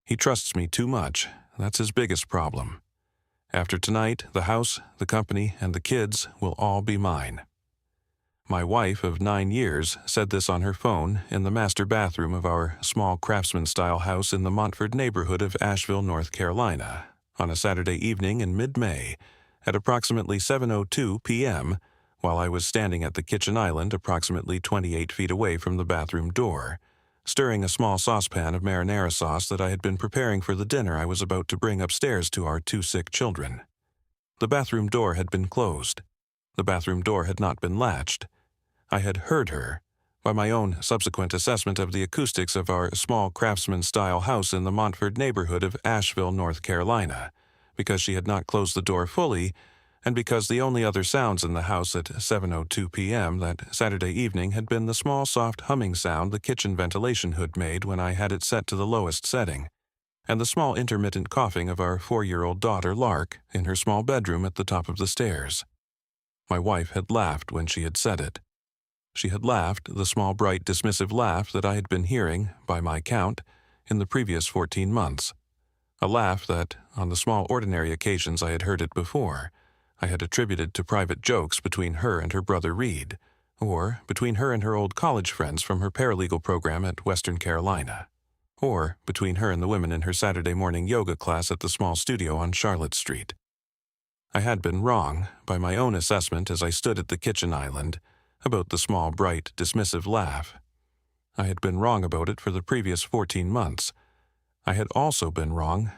He trusts me too much. That's his biggest problem. After tonight, the house, the company, and the kids will all be mine. My wife of 9 years said this on her phone in the master bathroom of our small craftsman-style house in the Montford neighborhood of Asheville, North Carolina, on a Saturday evening in mid-May at approximately 7:02 p.m., while I was standing at the kitchen island approximately 28 feet away from the bathroom door, stirring a small saucepan of marinara sauce that I had been preparing for the dinner I was about to bring upstairs to our 2 sick children. The bathroom door had been closed. The bathroom door had not been latched. I had heard her, by my own subsequent assessment of the acoustics of our small craftsman-style house in the Montford neighborhood of Asheville, North Carolina, because she had not closed the door fully, and because the only other sounds in the house at 7:02 p.m. that Saturday evening had been the small soft humming sound the kitchen ventilation hood made when I had it set to the lowest setting, and the small intermittent coughing of our 4-year-old daughter, Lark, in her small bedroom at the top of the stairs. My wife had laughed when she had said it. She had laughed the small, bright, dismissive laugh that I had been hearing, by my count, in the previous 14 months. A laugh that, on the small ordinary occasions I had heard it before, I had attributed to private jokes between her and her brother Reed, or between her and her old college friends from her paralegal program at Western Carolina, or between her and the women in her Saturday morning yoga class at the small studio on Charlotte Street. I had been wrong, by my own assessment as I stood at the kitchen island, about the small, bright, dismissive laugh. I had been wrong about it for the previous 14 months. I had also been wrong.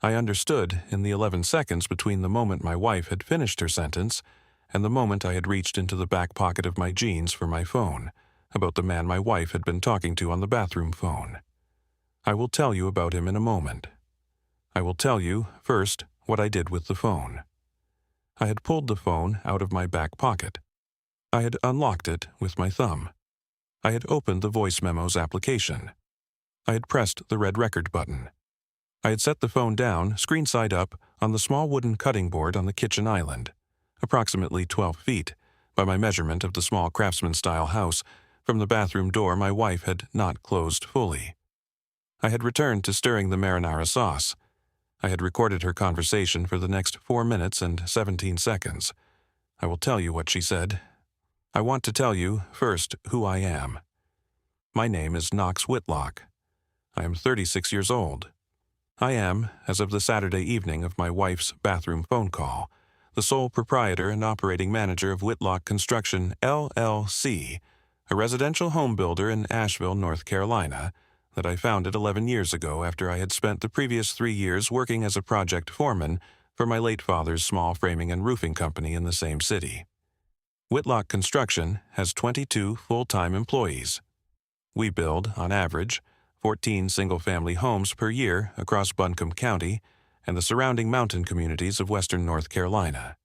I understood in the 11 seconds between the moment my wife had finished her sentence and the moment I had reached into the back pocket of my jeans for my phone, about the man my wife had been talking to on the bathroom phone. I will tell you about him in a moment. I will tell you, first, what I did with the phone. I had pulled the phone out of my back pocket. I had unlocked it with my thumb. I had opened the voice memos application. I had pressed the red record button. I had set the phone down, screen side up, on the small wooden cutting board on the kitchen island, approximately 12 feet, by my measurement of the small craftsman-style house, from the bathroom door my wife had not closed fully. I had returned to stirring the marinara sauce. I had recorded her conversation for the next 4 minutes and 17 seconds. I will tell you what she said. I want to tell you, first, who I am. My name is Knox Whitlock. I am 36 years old. I am, as of the Saturday evening of my wife's bathroom phone call, the sole proprietor and operating manager of Whitlock Construction, LLC, a residential home builder in Asheville, North Carolina, that I founded 11 years ago after I had spent the previous 3 years working as a project foreman for my late father's small framing and roofing company in the same city. Whitlock Construction has 22 full-time employees. We build, on average, 14 single-family homes per year across Buncombe County and the surrounding mountain communities of western North Carolina.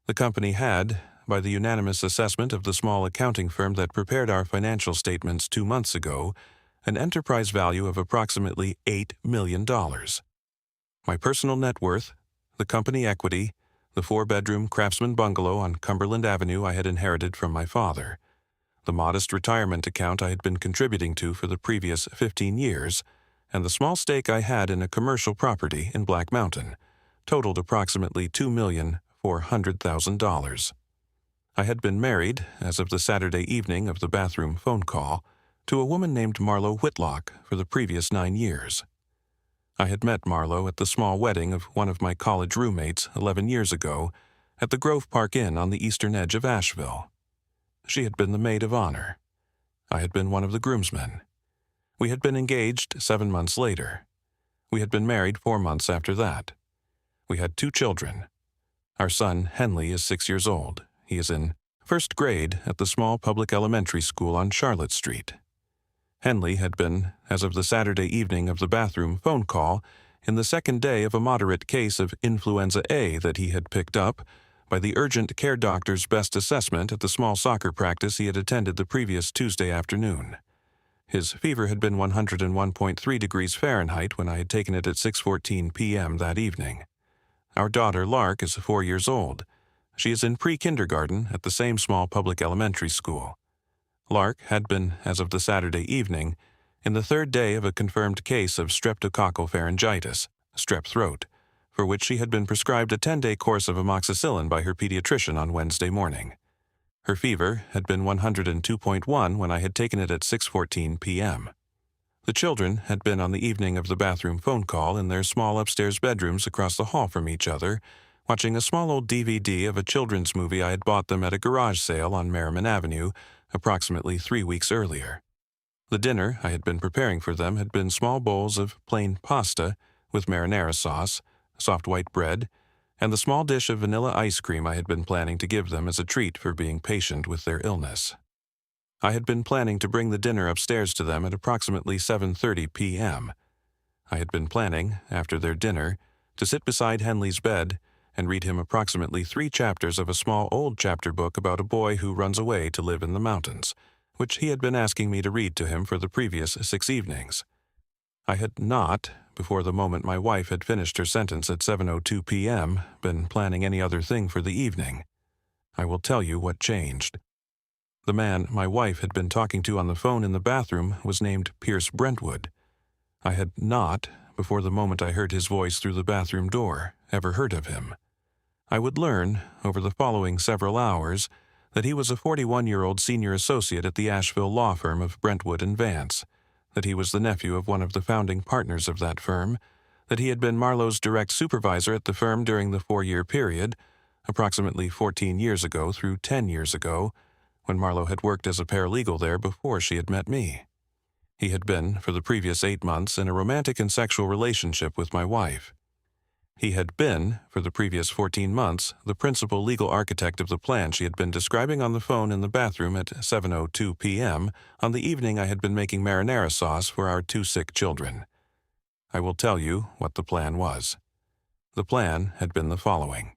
The company had, by the unanimous assessment of the small accounting firm that prepared our financial statements 2 months ago, an enterprise value of approximately $8 million. My personal net worth, the company equity, the 4-bedroom craftsman bungalow on Cumberland Avenue I had inherited from my father, the modest retirement account I had been contributing to for the previous 15 years, and the small stake I had in a commercial property in Black Mountain, totaled approximately $2,400,000. I had been married, as of the Saturday evening of the bathroom phone call, to a woman named Marlo Whitlock for the previous 9 years. I had met Marlo at the small wedding of one of my college roommates 11 years ago at the Grove Park Inn on the eastern edge of Asheville. She had been the maid of honor. I had been one of the groomsmen. We had been engaged 7 months later. We had been married 4 months after that. We had 2 children. Our son, Henley, is 6 years old. He is in 1st grade at the small public elementary school on Charlotte Street. Henley had been, as of the Saturday evening of the bathroom phone call, in the 2nd day of a moderate case of influenza A that he had picked up by the urgent care doctor's best assessment at the small soccer practice he had attended the previous Tuesday afternoon. His fever had been 101.3 degrees Fahrenheit when I had taken it at 6:14 p.m. that evening. Our daughter, Lark, is 4 years old. She is in pre-kindergarten at the same small public elementary school. Lark had been, as of the Saturday evening, in the third day of a confirmed case of streptococcal pharyngitis, strep throat, for which she had been prescribed a 10-day course of amoxicillin by her pediatrician on Wednesday morning. Her fever had been 102.1 when I had taken it at 6:14 p.m. The children had been on the evening of the bathroom phone call in their small upstairs bedrooms across the hall from each other, watching a small old DVD of a children's movie I had bought them at a garage sale on Merriman Avenue approximately 3 weeks earlier. The dinner I had been preparing for them had been small bowls of plain pasta with marinara sauce, soft white bread, and the small dish of vanilla ice cream I had been planning to give them as a treat for being patient with their illness. I had been planning to bring the dinner upstairs to them at approximately 7:30 p.m. I had been planning, after their dinner, to sit beside Henley's bed and read him approximately 3 chapters of a small old chapter book about a boy who runs away to live in the mountains, which he had been asking me to read to him for the previous 6 evenings. I had not, before the moment my wife had finished her sentence at 7:02 p.m., been planning any other thing for the evening. I will tell you what changed. The man my wife had been talking to on the phone in the bathroom was named Pierce Brentwood. I had not, before the moment I heard his voice through the bathroom door, ever heard of him. I would learn, over the following several hours, that he was a 41-year-old senior associate at the Asheville law firm of Brentwood and Vance, that he was the nephew of one of the founding partners of that firm, that he had been Marlowe's direct supervisor at the firm during the 4-year period, approximately 14 years ago through 10 years ago, when Marlowe had worked as a paralegal there before she had met me. He had been, for the previous 8 months, in a romantic and sexual relationship with my wife. He had been, for the previous 14 months, the principal legal architect of the plan she had been describing on the phone in the bathroom at 7:02 p.m. on the evening I had been making marinara sauce for our 2 sick children. I will tell you what the plan was. The plan had been the following.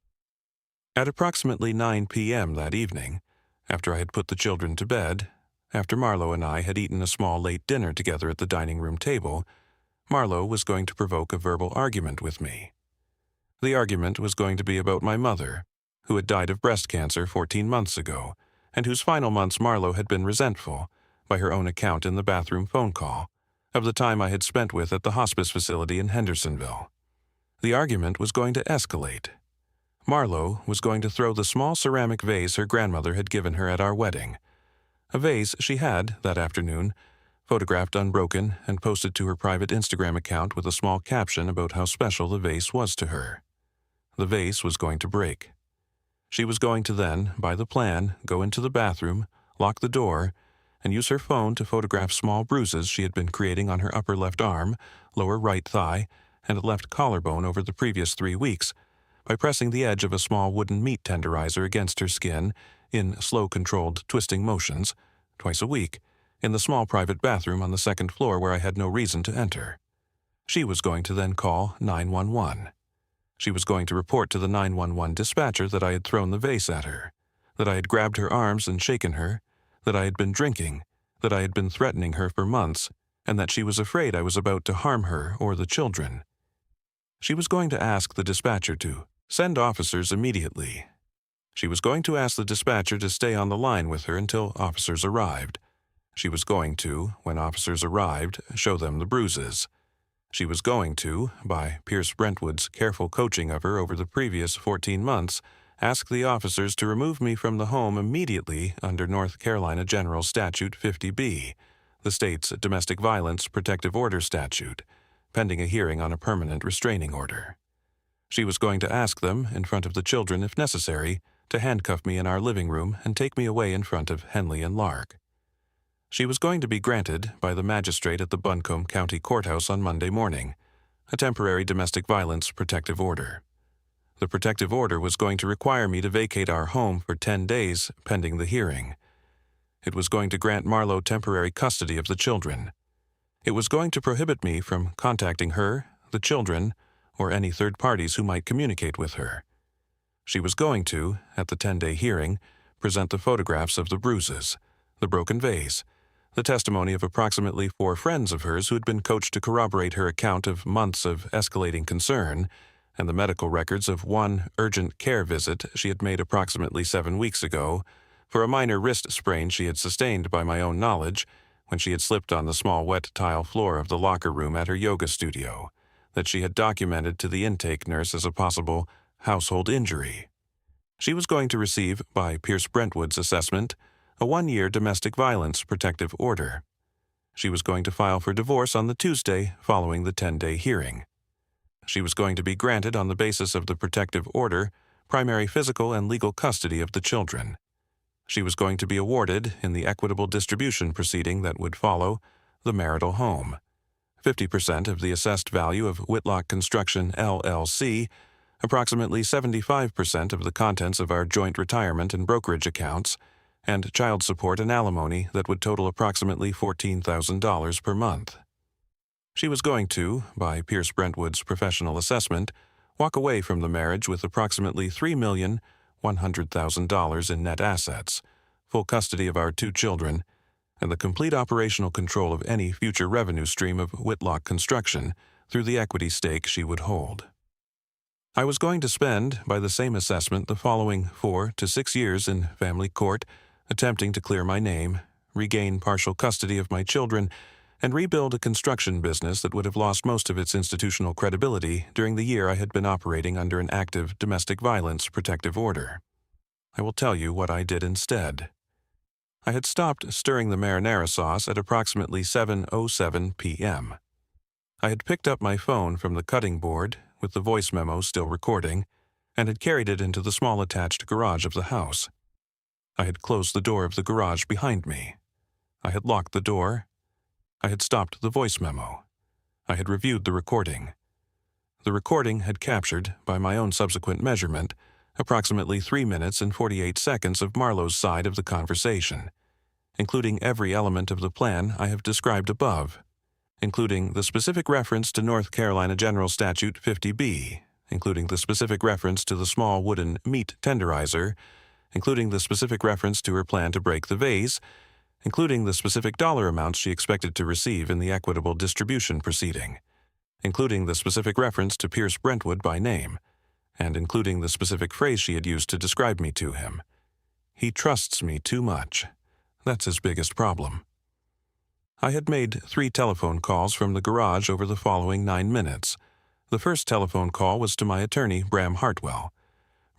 At approximately 9 p.m. that evening, after I had put the children to bed, after Marlowe and I had eaten a small late dinner together at the dining room table, Marlowe was going to provoke a verbal argument with me. The argument was going to be about my mother, who had died of breast cancer 14 months ago, and whose final months Marlowe had been resentful, by her own account in the bathroom phone call, of the time I had spent with at the hospice facility in Hendersonville. The argument was going to escalate. Marlowe was going to throw the small ceramic vase her grandmother had given her at our wedding, a vase she had, that afternoon, photographed unbroken and posted to her private Instagram account with a small caption about how special the vase was to her. The vase was going to break. She was going to then, by the plan, go into the bathroom, lock the door, and use her phone to photograph small bruises she had been creating on her upper left arm, lower right thigh, and left collarbone over the previous 3 weeks, by pressing the edge of a small wooden meat tenderizer against her skin in slow-controlled twisting motions, twice a week, in the small private bathroom on the 2nd floor where I had no reason to enter. She was going to then call 911. She was going to report to the 911 dispatcher that I had thrown the vase at her, that I had grabbed her arms and shaken her, that I had been drinking, that I had been threatening her for months, and that she was afraid I was about to harm her or the children. She was going to ask the dispatcher to send officers immediately. She was going to ask the dispatcher to stay on the line with her until officers arrived. She was going to, when officers arrived, show them the bruises. She was going to, by Pierce Brentwood's careful coaching of her over the previous 14 months, ask the officers to remove me from the home immediately under North Carolina General Statute 50B, the state's domestic violence protective order statute, pending a hearing on a permanent restraining order. She was going to ask them, in front of the children if necessary, to handcuff me in our living room and take me away in front of Henley and Lark. She was going to be granted, by the magistrate at the Buncombe County Courthouse on Monday morning, a temporary domestic violence protective order. The protective order was going to require me to vacate our home for 10 days pending the hearing. It was going to grant Marlowe temporary custody of the children. It was going to prohibit me from contacting her, the children, or any third parties who might communicate with her. She was going to, at the 10-day hearing, present the photographs of the bruises, the broken vase, the testimony of approximately 4 friends of hers who had been coached to corroborate her account of months of escalating concern, and the medical records of one urgent care visit she had made approximately 7 weeks ago for a minor wrist sprain she had sustained by my own knowledge when she had slipped on the small wet tile floor of the locker room at her yoga studio, that she had documented to the intake nurse as a possible household injury. She was going to receive, by Pierce Brentwood's assessment, a 1-year domestic violence protective order. She was going to file for divorce on the Tuesday following the 10-day hearing. She was going to be granted, on the basis of the protective order, primary physical and legal custody of the children. She was going to be awarded, in the equitable distribution proceeding that would follow, the marital home, 50% of the assessed value of Whitlock Construction, LLC, approximately 75% of the contents of our joint retirement and brokerage accounts, and child support and alimony that would total approximately $14,000 per month. She was going to, by Pierce Brentwood's professional assessment, walk away from the marriage with approximately $3,100,000 in net assets, full custody of our 2 children, and the complete operational control of any future revenue stream of Whitlock Construction through the equity stake she would hold. I was going to spend, by the same assessment, the following 4 to 6 years in family court, attempting to clear my name, regain partial custody of my children, and rebuild a construction business that would have lost most of its institutional credibility during the year I had been operating under an active domestic violence protective order. I will tell you what I did instead. I had stopped stirring the marinara sauce at approximately 7:07 p.m. I had picked up my phone from the cutting board, with the voice memo still recording, and had carried it into the small attached garage of the house. I had closed the door of the garage behind me. I had locked the door. I had stopped the voice memo. I had reviewed the recording. The recording had captured, by my own subsequent measurement, approximately 3 minutes and 48 seconds of Marlowe's side of the conversation, including every element of the plan I have described above, including the specific reference to North Carolina General Statute 50B, including the specific reference to the small wooden meat tenderizer, including the specific reference to her plan to break the vase, including the specific dollar amounts she expected to receive in the equitable distribution proceeding, including the specific reference to Pierce Brentwood by name, and including the specific phrase she had used to describe me to him. He trusts me too much. That's his biggest problem. I had made 3 telephone calls from the garage over the following 9 minutes. The first telephone call was to my attorney, Bram Hartwell.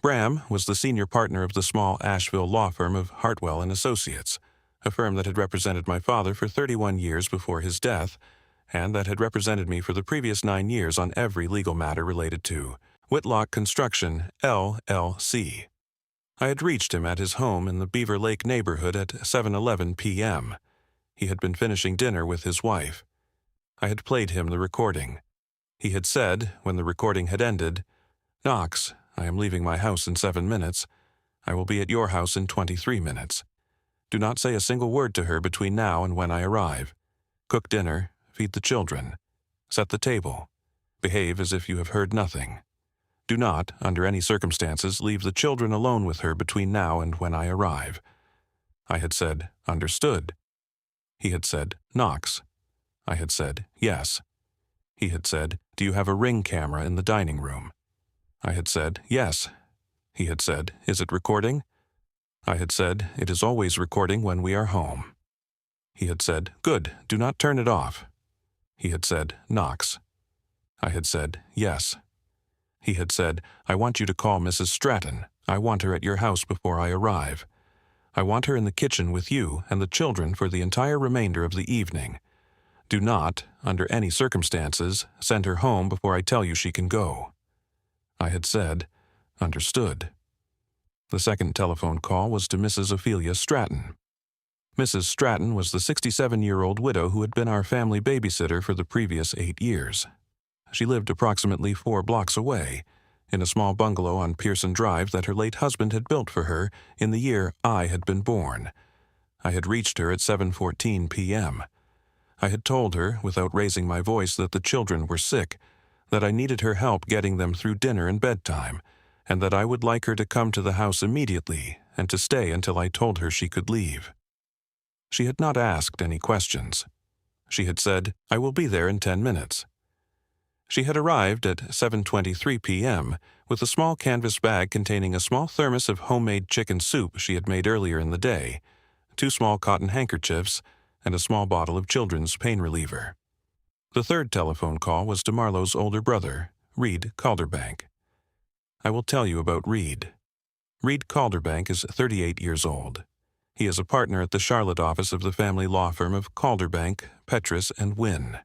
Bram was the senior partner of the small Asheville law firm of Hartwell and Associates, a firm that had represented my father for 31 years before his death, and that had represented me for the previous 9 years on every legal matter related to Whitlock Construction, LLC. I had reached him at his home in the Beaver Lake neighborhood at 7:11 p.m. He had been finishing dinner with his wife. I had played him the recording. He had said, when the recording had ended, "Knox, I am leaving my house in 7 minutes. I will be at your house in 23 minutes. Do not say a single word to her between now and when I arrive. Cook dinner, feed the children, set the table. Behave as if you have heard nothing. Do not, under any circumstances, leave the children alone with her between now and when I arrive." I had said, "Understood." He had said, "Knox." I had said, "Yes." He had said, "Do you have a Ring camera in the dining room?" I had said, "Yes." He had said, "Is it recording?" I had said, "It is always recording when we are home." He had said, "Good, do not turn it off." He had said, "Knox." I had said, "Yes." He had said, "I want you to call Mrs. Stratton. I want her at your house before I arrive. I want her in the kitchen with you and the children for the entire remainder of the evening. Do not, under any circumstances, send her home before I tell you she can go." I had said, "Understood." The second telephone call was to Mrs. Ophelia Stratton. Mrs. Stratton was the 67-year-old widow who had been our family babysitter for the previous 8 years. She lived approximately 4 blocks away, in a small bungalow on Pearson Drive that her late husband had built for her in the year I had been born. I had reached her at 7:14 p.m. I had told her, without raising my voice, that the children were sick, that I needed her help getting them through dinner and bedtime, and that I would like her to come to the house immediately and to stay until I told her she could leave. She had not asked any questions. She had said, "I will be there in 10 minutes." She had arrived at 7:23 p.m. with a small canvas bag containing a small thermos of homemade chicken soup she had made earlier in the day, 2 small cotton handkerchiefs, and a small bottle of children's pain reliever. The third telephone call was to Marlowe's older brother, Reed Calderbank. I will tell you about Reed. Reed Calderbank is 38 years old. He is a partner at the Charlotte office of the family law firm of Calderbank, Petrus, and Wynn.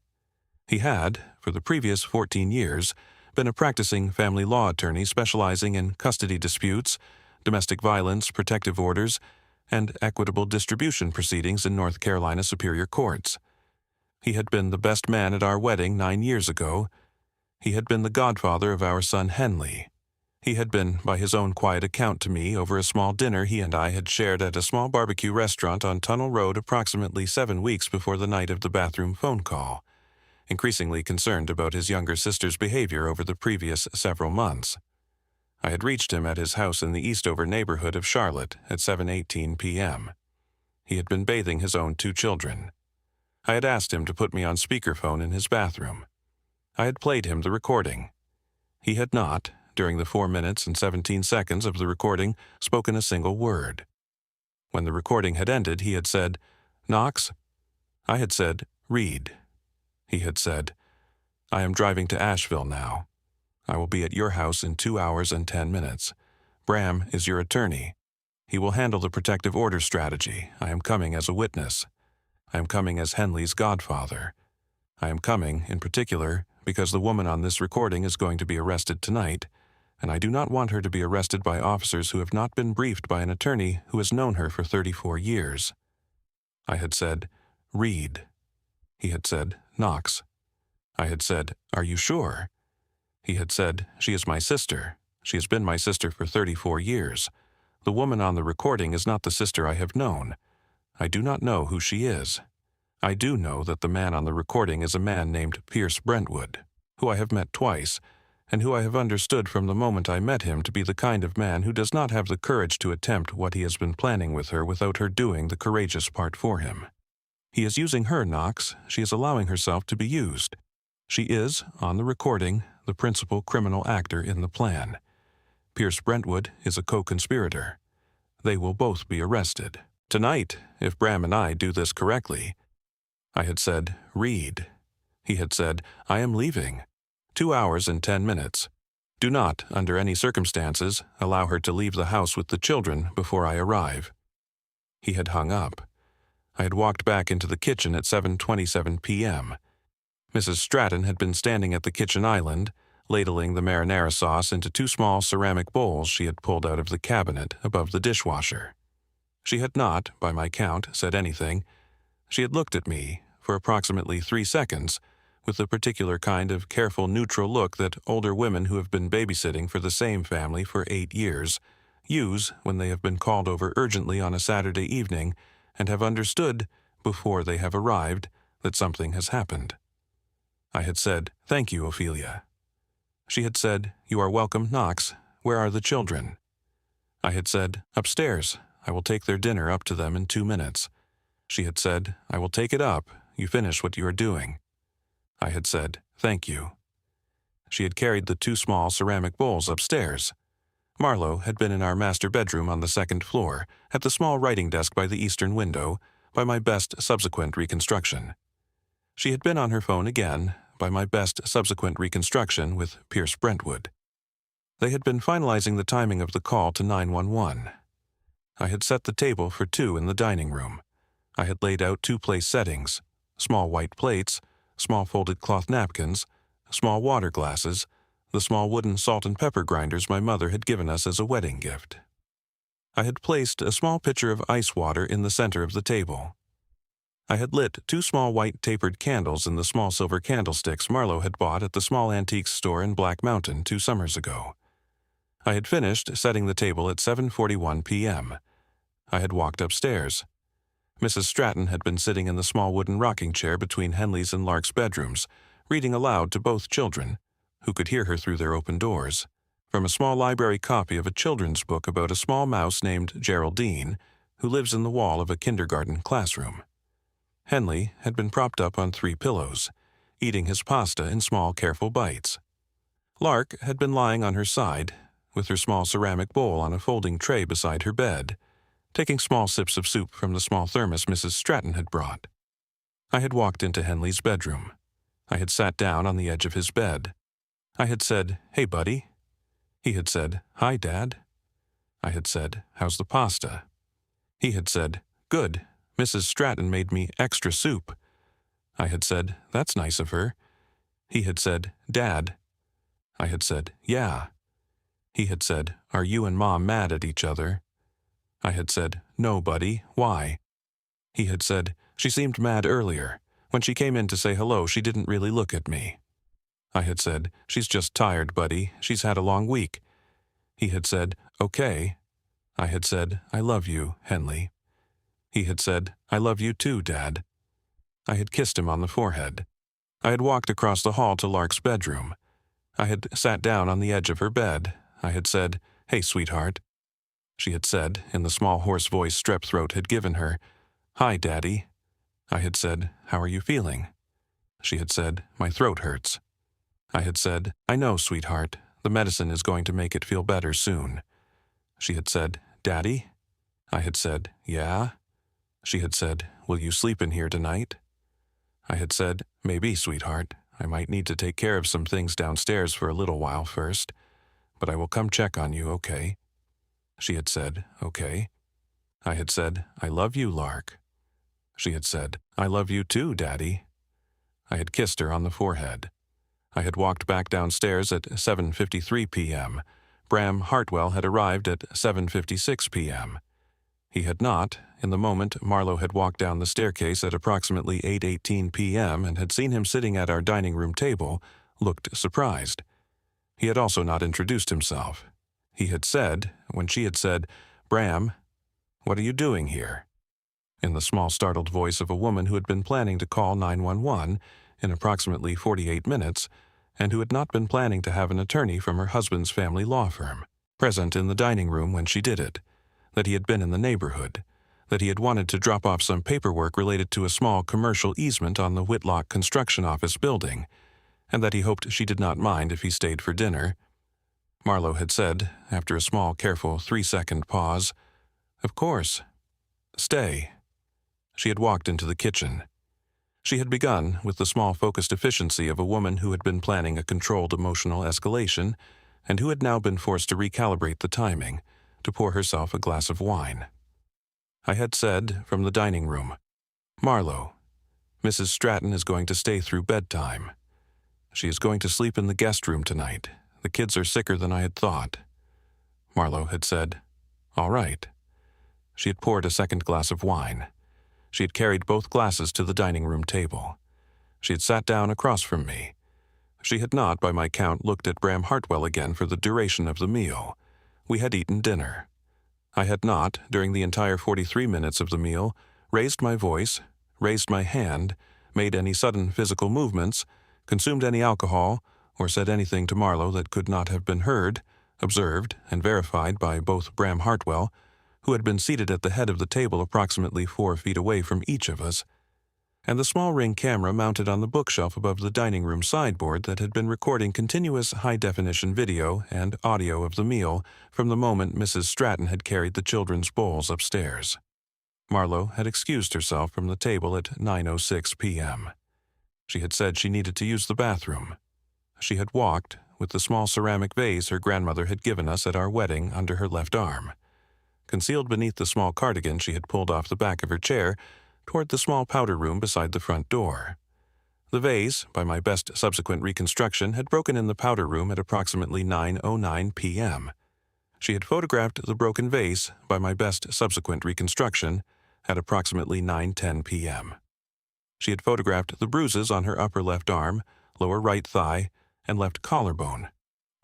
He had, for the previous 14 years, been a practicing family law attorney specializing in custody disputes, domestic violence, protective orders, and equitable distribution proceedings in North Carolina Superior Courts. He had been the best man at our wedding 9 years ago. He had been the godfather of our son Henley. He had been, by his own quiet account to me, over a small dinner he and I had shared at a small barbecue restaurant on Tunnel Road approximately 7 weeks before the night of the bathroom phone call, increasingly concerned about his younger sister's behavior over the previous several months. I had reached him at his house in the Eastover neighborhood of Charlotte at 7:18 p.m. He had been bathing his own 2 children. I had asked him to put me on speakerphone in his bathroom. I had played him the recording. He had not, during the 4 minutes and 17 seconds of the recording, spoken a single word. When the recording had ended, he had said, "Knox?" I had said, "Reed." He had said, "I am driving to Asheville now. I will be at your house in 2 hours and 10 minutes. Bram is your attorney. He will handle the protective order strategy. I am coming as a witness. I am coming as Henley's godfather. I am coming, in particular, because the woman on this recording is going to be arrested tonight, and I do not want her to be arrested by officers who have not been briefed by an attorney who has known her for 34 years. I had said, "Reed." He had said, "Knox." I had said, "Are you sure?" He had said, "She is my sister. She has been my sister for 34 years. The woman on the recording is not the sister I have known. I do not know who she is. I do know that the man on the recording is a man named Pierce Brentwood, who I have met twice, and who I have understood from the moment I met him to be the kind of man who does not have the courage to attempt what he has been planning with her without her doing the courageous part for him. He is using her, Knox. She is allowing herself to be used. She is, on the recording, the principal criminal actor in the plan. Pierce Brentwood is a co-conspirator. They will both be arrested. Tonight, if Bram and I do this correctly." I had said, "Reed." He had said, "I am leaving. 2 hours and 10 minutes. Do not, under any circumstances, allow her to leave the house with the children before I arrive." He had hung up. I had walked back into the kitchen at 7:27 p.m. Mrs. Stratton had been standing at the kitchen island, ladling the marinara sauce into 2 small ceramic bowls she had pulled out of the cabinet above the dishwasher. She had not, by my count, said anything. She had looked at me, for approximately 3 seconds, with the particular kind of careful, neutral look that older women who have been babysitting for the same family for 8 years use when they have been called over urgently on a Saturday evening and have understood, before they have arrived, that something has happened. I had said, "Thank you, Ophelia." She had said, "You are welcome, Knox. Where are the children?" I had said, "Upstairs. I will take their dinner up to them in 2 minutes." She had said, "I will take it up. You finish what you are doing." I had said, "Thank you." She had carried the 2 small ceramic bowls upstairs. Marlowe had been in our master bedroom on the 2nd floor, at the small writing desk by the eastern window, by my best subsequent reconstruction. She had been on her phone again, by my best subsequent reconstruction, with Pierce Brentwood. They had been finalizing the timing of the call to 911. I had set the table for 2 in the dining room. I had laid out 2 place settings: small white plates, small folded cloth napkins, small water glasses, the small wooden salt and pepper grinders my mother had given us as a wedding gift. I had placed a small pitcher of ice water in the center of the table. I had lit 2 small white tapered candles in the small silver candlesticks Marlowe had bought at the small antiques store in Black Mountain 2 summers ago. I had finished setting the table at 7:41 p.m. I had walked upstairs. Mrs. Stratton had been sitting in the small wooden rocking chair between Henley's and Lark's bedrooms, reading aloud to both children, who could hear her through their open doors, from a small library copy of a children's book about a small mouse named Geraldine, who lives in the wall of a kindergarten classroom. Henley had been propped up on 3 pillows, eating his pasta in small, careful bites. Lark had been lying on her side, with her small ceramic bowl on a folding tray beside her bed, taking small sips of soup from the small thermos Mrs. Stratton had brought. I had walked into Henley's bedroom. I had sat down on the edge of his bed. I had said, "Hey, buddy." He had said, "Hi, Dad." I had said, "How's the pasta?" He had said, "Good. Mrs. Stratton made me extra soup." I had said, "That's nice of her." He had said, "Dad." I had said, "Yeah." He had said, "Are you and Mom mad at each other?" I had said, "No, buddy. Why?" He had said, "She seemed mad earlier. When she came in to say hello, she didn't really look at me." I had said, "She's just tired, buddy. She's had a long week." He had said, "Okay." I had said, "I love you, Henley." He had said, "I love you too, Dad." I had kissed him on the forehead. I had walked across the hall to Lark's bedroom. I had sat down on the edge of her bed. I had said, "Hey, sweetheart." She had said, in the small hoarse voice strep throat had given her, "Hi, Daddy." I had said, "How are you feeling?" She had said, "My throat hurts." I had said, "I know, sweetheart. The medicine is going to make it feel better soon." She had said, "Daddy?" I had said, "Yeah?" She had said, "Will you sleep in here tonight?" I had said, "Maybe, sweetheart. I might need to take care of some things downstairs for a little while first, but I will come check on you, okay?" She had said, "Okay." I had said, "I love you, Lark." She had said, "I love you too, Daddy." I had kissed her on the forehead. I had walked back downstairs at 7:53 p.m. Bram Hartwell had arrived at 7:56 p.m. He had not, in the moment Marlowe had walked down the staircase at approximately 8:18 p.m. and had seen him sitting at our dining room table, looked surprised. He had also not introduced himself. He had said, when she had said, "Bram, what are you doing here?" in the small startled voice of a woman who had been planning to call 911 in approximately 48 minutes and who had not been planning to have an attorney from her husband's family law firm present in the dining room when she did it, that he had been in the neighborhood, that he had wanted to drop off some paperwork related to a small commercial easement on the Whitlock construction office building, and that he hoped she did not mind if he stayed for dinner. Marlowe had said, after a small, careful 3-second pause, "Of course. Stay." She had walked into the kitchen. She had begun with the small focused efficiency of a woman who had been planning a controlled emotional escalation and who had now been forced to recalibrate the timing, to pour herself a glass of wine. I had said, from the dining room, "Marlowe, Mrs. Stratton is going to stay through bedtime. She is going to sleep in the guest room tonight. The kids are sicker than I had thought." Marlowe had said, "All right." She had poured a second glass of wine. She had carried both glasses to the dining room table. She had sat down across from me. She had not, by my count, looked at Bram Hartwell again for the duration of the meal. We had eaten dinner. I had not, during the entire 43 minutes of the meal, raised my voice, raised my hand, made any sudden physical movements, consumed any alcohol, or said anything to Marlowe that could not have been heard, observed, and verified by both Bram Hartwell, who had been seated at the head of the table approximately 4 feet away from each of us, and the small ring camera mounted on the bookshelf above the dining room sideboard that had been recording continuous high-definition video and audio of the meal from the moment Mrs. Stratton had carried the children's bowls upstairs. Marlowe had excused herself from the table at 9:06 p.m. She had said she needed to use the bathroom. She had walked, with the small ceramic vase her grandmother had given us at our wedding under her left arm. Concealed beneath the small cardigan she had pulled off the back of her chair, toward the small powder room beside the front door. The vase, by my best subsequent reconstruction, had broken in the powder room at approximately 9:09 p.m. She had photographed the broken vase, by my best subsequent reconstruction, at approximately 9:10 p.m. She had photographed the bruises on her upper left arm, lower right thigh, and left collarbone.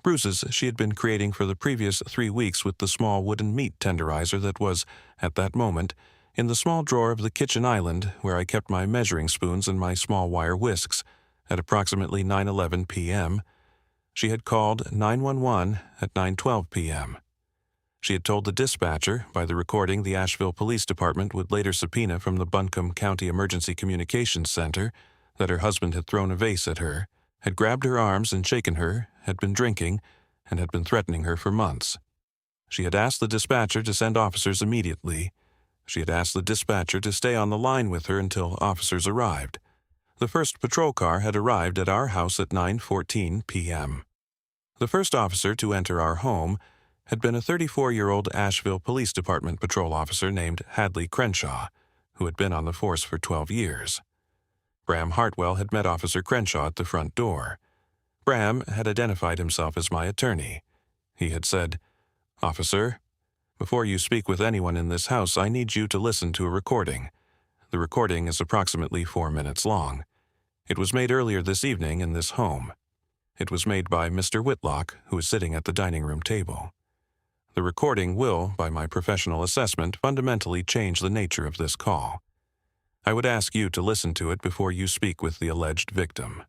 Bruises she had been creating for the previous 3 weeks with the small wooden meat tenderizer that was, at that moment, in the small drawer of the kitchen island where I kept my measuring spoons and my small wire whisks. At approximately 9:11 p.m., she had called 911 at 9:12 p.m. She had told the dispatcher, by the recording the Asheville Police Department would later subpoena from the Buncombe County Emergency Communications Center, that her husband had thrown a vase at her, had grabbed her arms and shaken her, had been drinking, and had been threatening her for months. She had asked the dispatcher to send officers immediately, She had asked the dispatcher to stay on the line with her until officers arrived. The first patrol car had arrived at our house at 9:14 p.m. The first officer to enter our home had been a 34-year-old Asheville Police Department patrol officer named Hadley Crenshaw, who had been on the force for 12 years. Bram Hartwell had met Officer Crenshaw at the front door. Bram had identified himself as my attorney. He had said, "Officer, before you speak with anyone in this house, I need you to listen to a recording. The recording is approximately 4 minutes long. It was made earlier this evening in this home. It was made by Mr. Whitlock, who is sitting at the dining room table. The recording will, by my professional assessment, fundamentally change the nature of this call. I would ask you to listen to it before you speak with the alleged victim."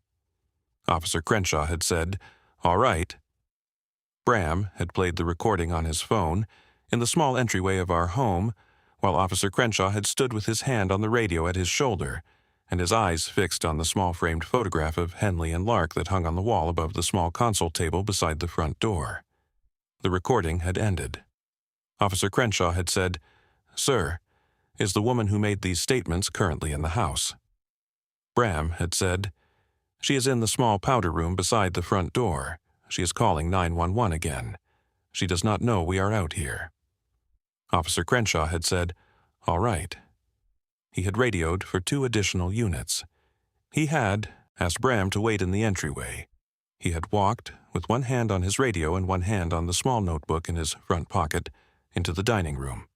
Officer Crenshaw had said, "All right." Bram had played the recording on his phone in the small entryway of our home, while Officer Crenshaw had stood with his hand on the radio at his shoulder and his eyes fixed on the small framed photograph of Henley and Lark that hung on the wall above the small console table beside the front door. The recording had ended. Officer Crenshaw had said, "Sir, is the woman who made these statements currently in the house?" Bram had said, "She is in the small powder room beside the front door. She is calling 911 again. She does not know we are out here." Officer Crenshaw had said, "All right." He had radioed for 2 additional units. He had asked Bram to wait in the entryway. He had walked, with one hand on his radio and one hand on the small notebook in his front pocket, into the dining room.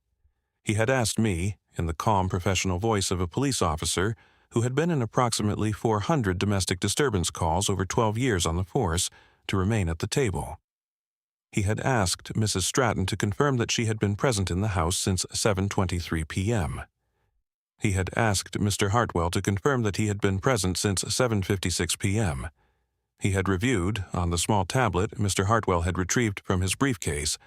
He had asked me, in the calm professional voice of a police officer who had been in approximately 400 domestic disturbance calls over 12 years on the force, to remain at the table. He had asked Mrs. Stratton to confirm that she had been present in the house since 7:23 p.m. He had asked Mr. Hartwell to confirm that he had been present since 7:56 p.m. He had reviewed, on the small tablet Mr. Hartwell had retrieved from his briefcase,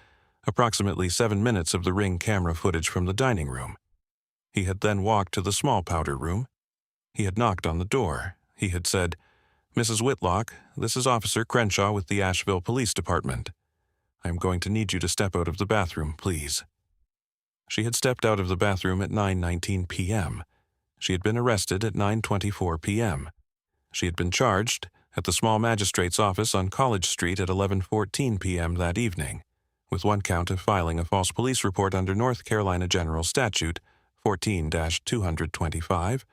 approximately 7 minutes of the Ring camera footage from the dining room. He had then walked to the small powder room. He had knocked on the door. He had said, "Mrs. Whitlock, this is Officer Crenshaw with the Asheville Police Department. I am going to need you to step out of the bathroom, please." She had stepped out of the bathroom at 9:19 p.m. She had been arrested at 9:24 p.m. She had been charged at the small magistrate's office on College Street at 11:14 p.m. that evening, with 1 count of filing a false police report under North Carolina General Statute 14-225,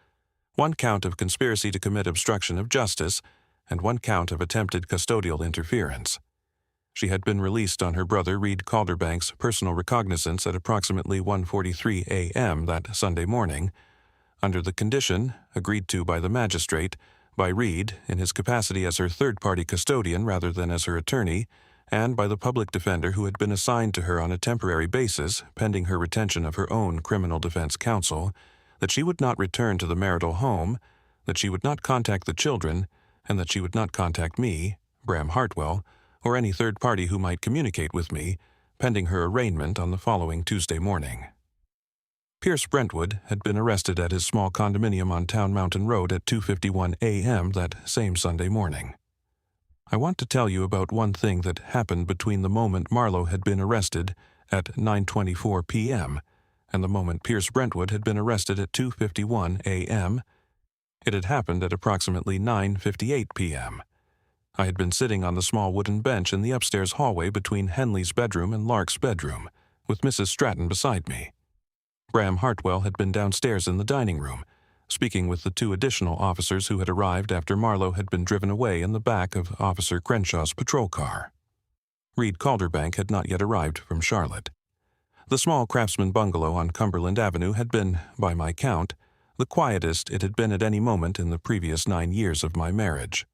1 count of conspiracy to commit obstruction of justice, and 1 count of attempted custodial interference. She had been released on her brother Reed Calderbank's personal recognizance at approximately 1:43 a.m. that Sunday morning, under the condition, agreed to by the magistrate, by Reed in his capacity as her third-party custodian rather than as her attorney, and by the public defender who had been assigned to her on a temporary basis, pending her retention of her own criminal defense counsel, that she would not return to the marital home, that she would not contact the children, and that she would not contact me, Bram Hartwell, or any third party who might communicate with me, pending her arraignment on the following Tuesday morning. Pierce Brentwood had been arrested at his small condominium on Town Mountain Road at 2:51 a.m. that same Sunday morning. I want to tell you about one thing that happened between the moment Marlowe had been arrested at 9:24 p.m. and the moment Pierce Brentwood had been arrested at 2:51 a.m. It had happened at approximately 9:58 p.m. I had been sitting on the small wooden bench in the upstairs hallway between Henley's bedroom and Lark's bedroom, with Mrs. Stratton beside me. Bram Hartwell had been downstairs in the dining room, speaking with the 2 additional officers who had arrived after Marlowe had been driven away in the back of Officer Crenshaw's patrol car. Reed Calderbank had not yet arrived from Charlotte. The small craftsman bungalow on Cumberland Avenue had been, by my count, the quietest it had been at any moment in the previous 9 years of my marriage.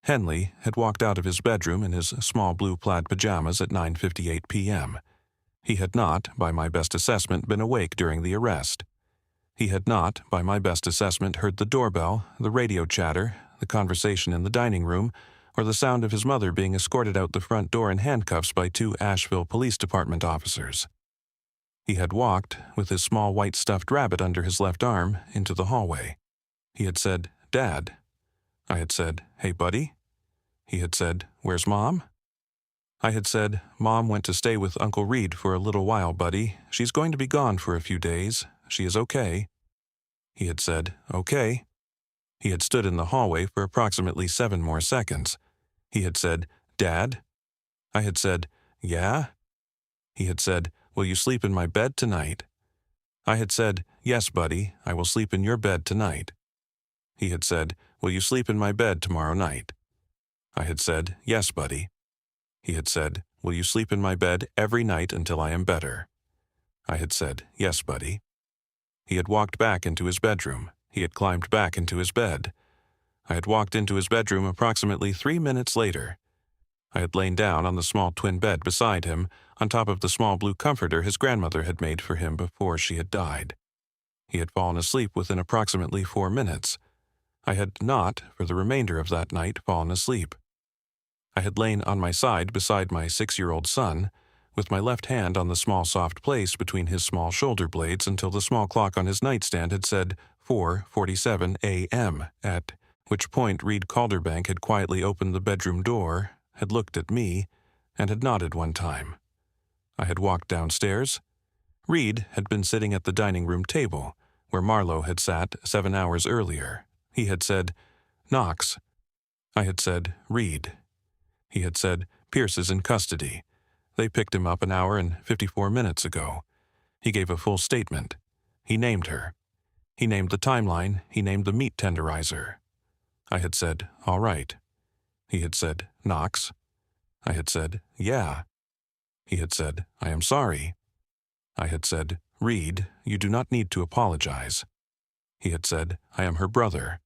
Henley had walked out of his bedroom in his small blue plaid pajamas at 9:58 p.m. He had not, by my best assessment, been awake during the arrest. He had not, by my best assessment, heard the doorbell, the radio chatter, the conversation in the dining room, or the sound of his mother being escorted out the front door in handcuffs by 2 Asheville Police Department officers. He had walked, with his small white stuffed rabbit under his left arm, into the hallway. He had said, "Dad." I had said, "Hey, buddy." He had said, "Where's Mom?" I had said, "Mom went to stay with Uncle Reed for a little while, buddy. She's going to be gone for a few days. she is okay. He had said, okay. He had stood in the hallway for approximately 7 more seconds. He had said, Dad? I had said, yeah? He had said, will you sleep in my bed tonight? I had said, yes, buddy, I will sleep in your bed tonight. He had said, will you sleep in my bed tomorrow night? I had said, yes, buddy. He had said, will you sleep in my bed every night until I am better? I had said, yes, buddy. He had walked back into his bedroom. He had climbed back into his bed. I had walked into his bedroom approximately 3 minutes later. I had lain down on the small twin bed beside him, on top of the small blue comforter his grandmother had made for him before she had died. He had fallen asleep within approximately 4 minutes. I had not, for the remainder of that night, fallen asleep. I had lain on my side beside my 6-year-old son, with my left hand on the small soft place between his small shoulder blades until the small clock on his nightstand had said 4:47 a.m., at which point Reed Calderbank had quietly opened the bedroom door, had looked at me, and had nodded one time. I had walked downstairs. Reed had been sitting at the dining room table, where Marlowe had sat 7 hours earlier. He had said, Knox. I had said, Reed. He had said, Pierce is in custody. They picked him up an hour and 54 minutes ago. He gave a full statement. He named her. He named the timeline. He named the meat tenderizer. I had said, all right. He had said, Knox. I had said, yeah. He had said, I am sorry. I had said, Reed, you do not need to apologize. He had said, I am her brother.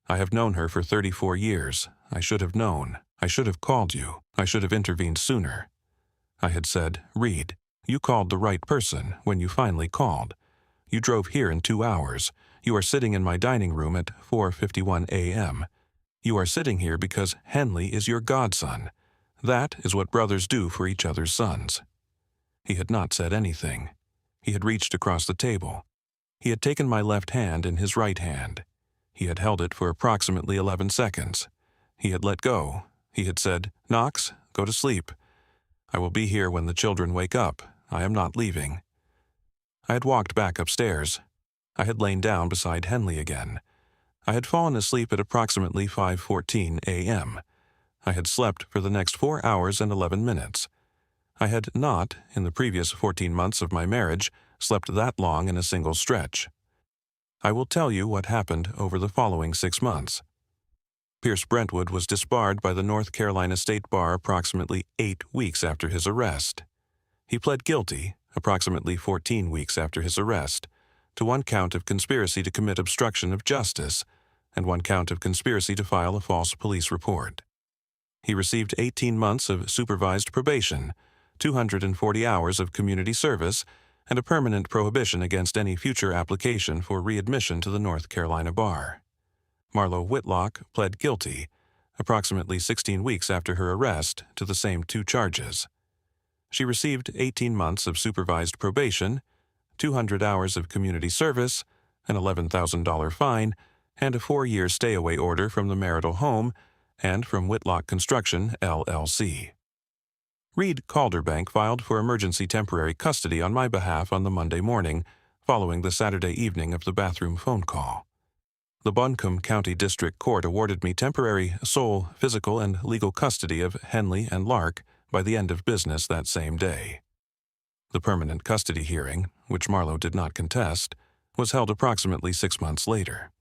I have known her for 34 years. I should have known. I should have called you. I should have intervened sooner. I had said, Reed, you called the right person when you finally called. You drove here in 2 hours. You are sitting in my dining room at 4:51 a.m. You are sitting here because Henley is your godson. That is what brothers do for each other's sons. He had not said anything. He had reached across the table. He had taken my left hand in his right hand. He had held it for approximately 11 seconds. He had let go. He had said, Knox, go to sleep. I will be here when the children wake up. I am not leaving. I had walked back upstairs. I had lain down beside Henley again. I had fallen asleep at approximately 5:14 a.m. I had slept for the next 4 hours and 11 minutes. I had not, in the previous 14 months of my marriage, slept that long in a single stretch. I will tell you what happened over the following 6 months. Pierce Brentwood was disbarred by the North Carolina State Bar approximately 8 weeks after his arrest. He pled guilty, approximately 14 weeks after his arrest, to 1 count of conspiracy to commit obstruction of justice and 1 count of conspiracy to file a false police report. He received 18 months of supervised probation, 240 hours of community service, and a permanent prohibition against any future application for readmission to the North Carolina Bar. Marlo Whitlock pled guilty, approximately 16 weeks after her arrest, to the same 2 charges. She received 18 months of supervised probation, 200 hours of community service, an $11,000 fine, and a 4-year stay-away order from the marital home and from Whitlock Construction, LLC. Reed Calderbank filed for emergency temporary custody on my behalf on the Monday morning, following the Saturday evening of the bathroom phone call. The Buncombe County District Court awarded me temporary sole, physical, and legal custody of Henley and Lark by the end of business that same day. The permanent custody hearing, which Marlowe did not contest, was held approximately 6 months later.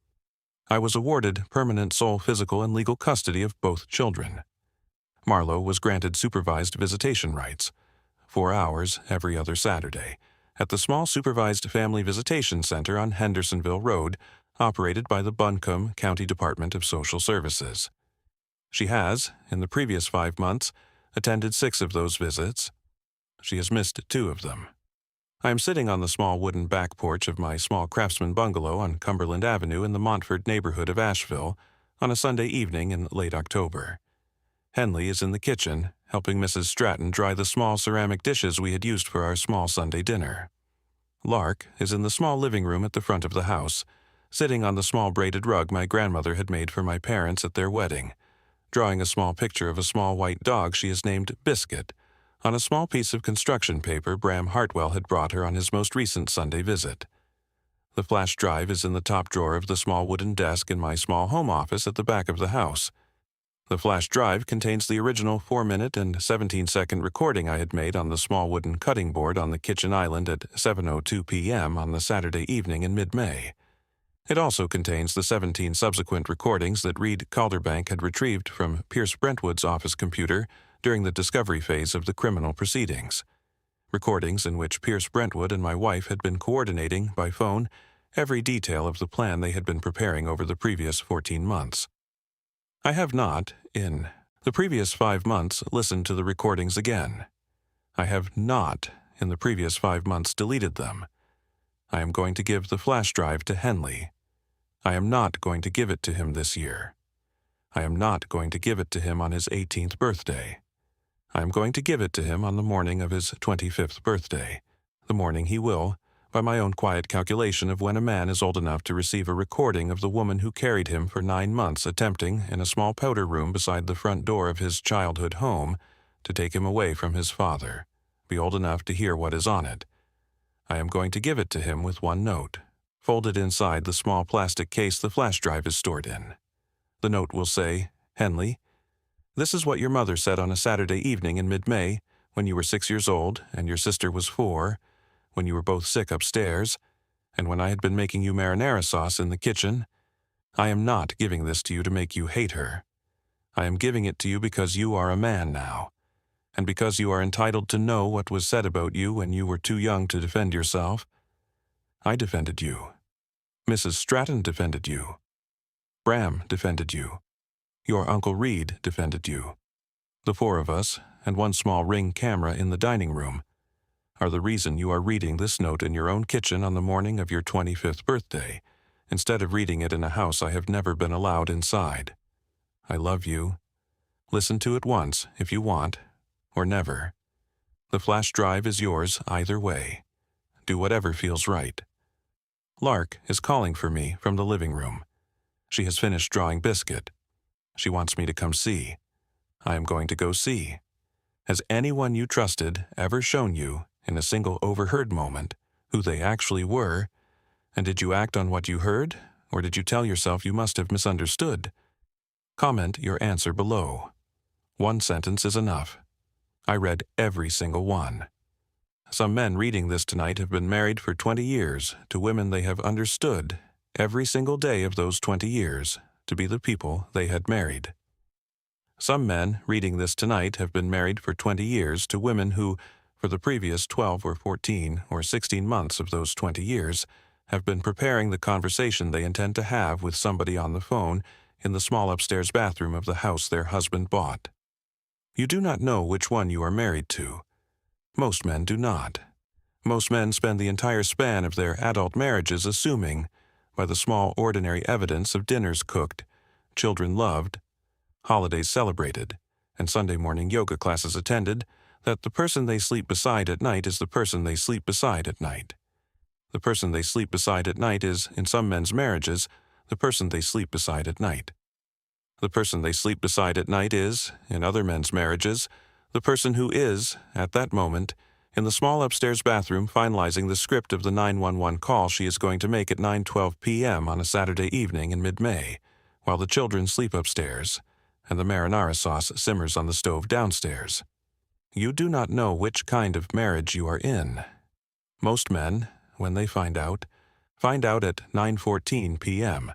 I was awarded permanent sole physical and legal custody of both children. Marlowe was granted supervised visitation rights, 4 hours every other Saturday, at the small supervised family visitation center on Hendersonville Road, operated by the Buncombe County Department of Social Services. She has, in the previous 5 months, attended 6 of those visits. She has missed 2 of them. I am sitting on the small wooden back porch of my small craftsman bungalow on Cumberland Avenue in the Montford neighborhood of Asheville on a Sunday evening in late October. Henley is in the kitchen, helping Mrs. Stratton dry the small ceramic dishes we had used for our small Sunday dinner. Lark is in the small living room at the front of the house, sitting on the small braided rug my grandmother had made for my parents at their wedding, drawing a small picture of a small white dog she has named Biscuit on a small piece of construction paper Bram Hartwell had brought her on his most recent Sunday visit. The flash drive is in the top drawer of the small wooden desk in my small home office at the back of the house. The flash drive contains the original 4-minute and 17-second recording I had made on the small wooden cutting board on the kitchen island at 7:02 p.m. on the Saturday evening in mid-May. It also contains the 17 subsequent recordings that Reed Calderbank had retrieved from Pierce Brentwood's office computer during the discovery phase of the criminal proceedings. Recordings in which Pierce Brentwood and my wife had been coordinating, by phone, every detail of the plan they had been preparing over the previous 14 months. I have not, in the previous 5 months, listened to the recordings again. I have not, in the previous 5 months, deleted them. I am going to give the flash drive to Henley. I am not going to give it to him this year. I am not going to give it to him on his 18th birthday. I am going to give it to him on the morning of his 25th birthday, the morning he will, by my own quiet calculation of when a man is old enough to receive a recording of the woman who carried him for 9 months attempting, in a small powder room beside the front door of his childhood home, to take him away from his father, be old enough to hear what is on it. I am going to give it to him with one note, folded inside the small plastic case the flash drive is stored in. The note will say, "Henley, this is what your mother said on a Saturday evening in mid-May, when you were 6 years old and your sister was 4, when you were both sick upstairs, and when I had been making you marinara sauce in the kitchen. I am not giving this to you to make you hate her. I am giving it to you because you are a man now, and because you are entitled to know what was said about you when you were too young to defend yourself. I defended you. Mrs. Stratton defended you. Bram defended you. Your Uncle Reed defended you. The 4 of us, and one small Ring camera in the dining room, are the reason you are reading this note in your own kitchen on the morning of your 25th birthday, instead of reading it in a house I have never been allowed inside. I love you. Listen to it once, if you want, or never. The flash drive is yours either way. Do whatever feels right. Lark is calling for me from the living room. She has finished drawing biscuit. She wants me to come see. I am going to go see. Has anyone you trusted ever shown you, in a single overheard moment, who they actually were, and did you act on what you heard, or did you tell yourself you must have misunderstood? Comment your answer below. 1 sentence is enough. I read every single one. Some men reading this tonight have been married for 20 years to women they have understood, every single day of those 20 years, to be the people they had married. Some men reading this tonight have been married for 20 years to women who, for the previous 12 or 14 or 16 months of those 20 years, have been preparing the conversation they intend to have with somebody on the phone in the small upstairs bathroom of the house their husband bought. You do not know which one you are married to. Most men do not. Most men spend the entire span of their adult marriages assuming, by the small ordinary evidence of dinners cooked, children loved, holidays celebrated, and Sunday morning yoga classes attended, that the person they sleep beside at night is the person they sleep beside at night. The person they sleep beside at night is, in some men's marriages, the person they sleep beside at night. The person they sleep beside at night is, in other men's marriages, the person who is, at that moment, in the small upstairs bathroom finalizing the script of the 911 call she is going to make at 9:12 p.m. on a Saturday evening in mid-May, while the children sleep upstairs, and the marinara sauce simmers on the stove downstairs. You do not know which kind of marriage you are in. Most men, when they find out at 9:14 p.m.,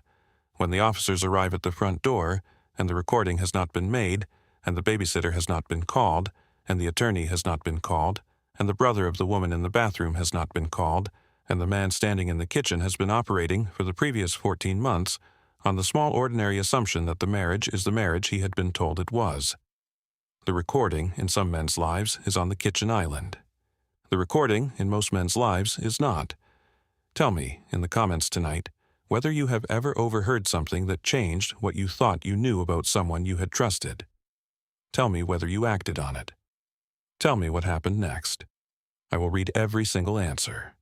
when the officers arrive at the front door, and the recording has not been made, and the babysitter has not been called, and the attorney has not been called, and the brother of the woman in the bathroom has not been called, and the man standing in the kitchen has been operating for the previous 14 months on the small ordinary assumption that the marriage is the marriage he had been told it was. The recording in some men's lives is on the kitchen island. The recording in most men's lives is not. Tell me, in the comments tonight, whether you have ever overheard something that changed what you thought you knew about someone you had trusted. Tell me whether you acted on it. Tell me what happened next. I will read every single answer.